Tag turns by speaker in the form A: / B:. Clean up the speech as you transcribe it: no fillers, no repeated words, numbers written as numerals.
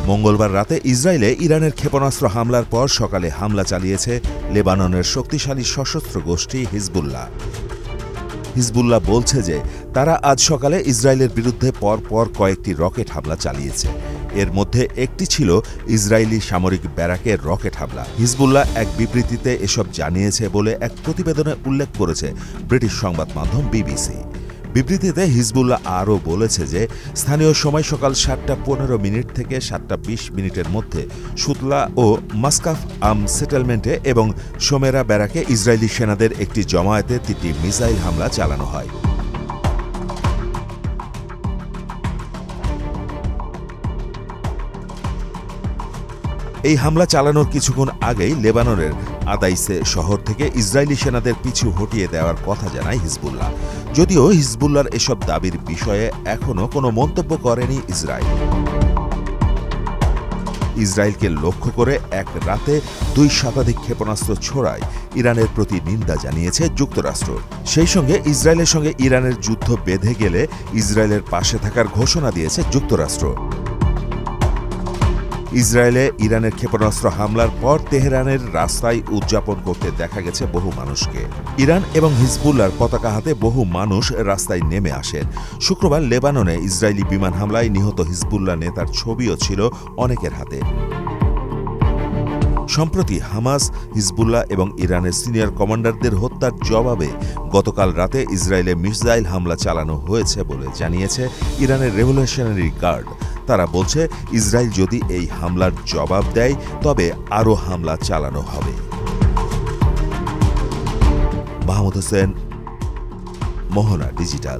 A: মঙ্গলবার রাতে ইসরায়েলে ইরানের ক্ষেপণাস্ত্র হামলার পর সকালে হামলা চালিয়েছে লেবাননের শক্তিশালী সশস্ত্র গোষ্ঠী হিজবুল্লাহ। হিজবুল্লাহ বলছে যে তারা আজ সকালে ইসরায়েলের বিরুদ্ধে পরপর কয়েকটি রকেট হামলা চালিয়েছে। এর মধ্যে একটি ছিল ইসরায়েলি সামরিক ব্যারাকের রকেট হামলা। হিজবুল্লাহ এক বিবৃতিতে এসব জানিয়েছে বলে এক প্রতিবেদনে উল্লেখ করেছে ব্রিটিশ সংবাদ মাধ্যম বিবিসি। বিবৃতিতে হিজবুল্লাহ আরও বলেছে যে স্থানীয় সময় সকাল ৭:১৫ থেকে ৭:২০ মধ্যে সুতলা ও মাসকাফ আম সেটেলমেন্টে এবং সোমেরা ব্যারাকে ইসরায়েলি সেনাদের একটি জমায়েতে ৩টি মিসাইল হামলা চালানো হয়। এই হামলা চালানোর কিছুক্ষণ আগেই লেবাননের আদাইসে শহর থেকে ইসরায়েলি সেনাদের পিছু হটিয়ে দেওয়ার কথা জানায় হিজবুল্লাহ। যদিও হিজবুল্লাহর এসব দাবির বিষয়ে এখনও কোনো মন্তব্য করেনি ইসরায়েল। ইসরায়েলকে লক্ষ্য করে এক রাতে ২ শতাধিক ক্ষেপণাস্ত্র ছোড়ায় ইরানের প্রতি নিন্দা জানিয়েছে যুক্তরাষ্ট্র। সেই সঙ্গে ইসরায়েলের সঙ্গে ইরানের যুদ্ধ বেঁধে গেলে ইসরায়েলের পাশে থাকার ঘোষণা দিয়েছে যুক্তরাষ্ট্র। ইসরায়েলে ইরানের ক্ষেপণাস্ত্র হামলার পর তেহরানের রাস্তায় উদযাপন করতে দেখা গেছে বহু মানুষকে। ইরান এবং হিজবুল্লাহর পতাকা হাতে বহু মানুষ রাস্তায় নেমে আসেন। শুক্রবার লেবাননে ইসরায়েলি বিমান হামলায় নিহত হিজবুল্লাহ নেতার ছবিও ছিল অনেকের হাতে। সম্প্রতি হামাস, হিজবুল্লাহ এবং ইরানের সিনিয়র কমান্ডারদের হত্যার জবাবে গতকাল রাতে ইসরায়েলে মিসাইল হামলা চালানো হয়েছে বলে জানিয়েছে ইরানের রেভলিউশনারি গার্ড। তারা বলছে ইসরায়েল যদি এই হামলার জবাব দেয় তবে আরও হামলা চালানো হবে। মাহমুদ হোসেন, মোহনা ডিজিটাল।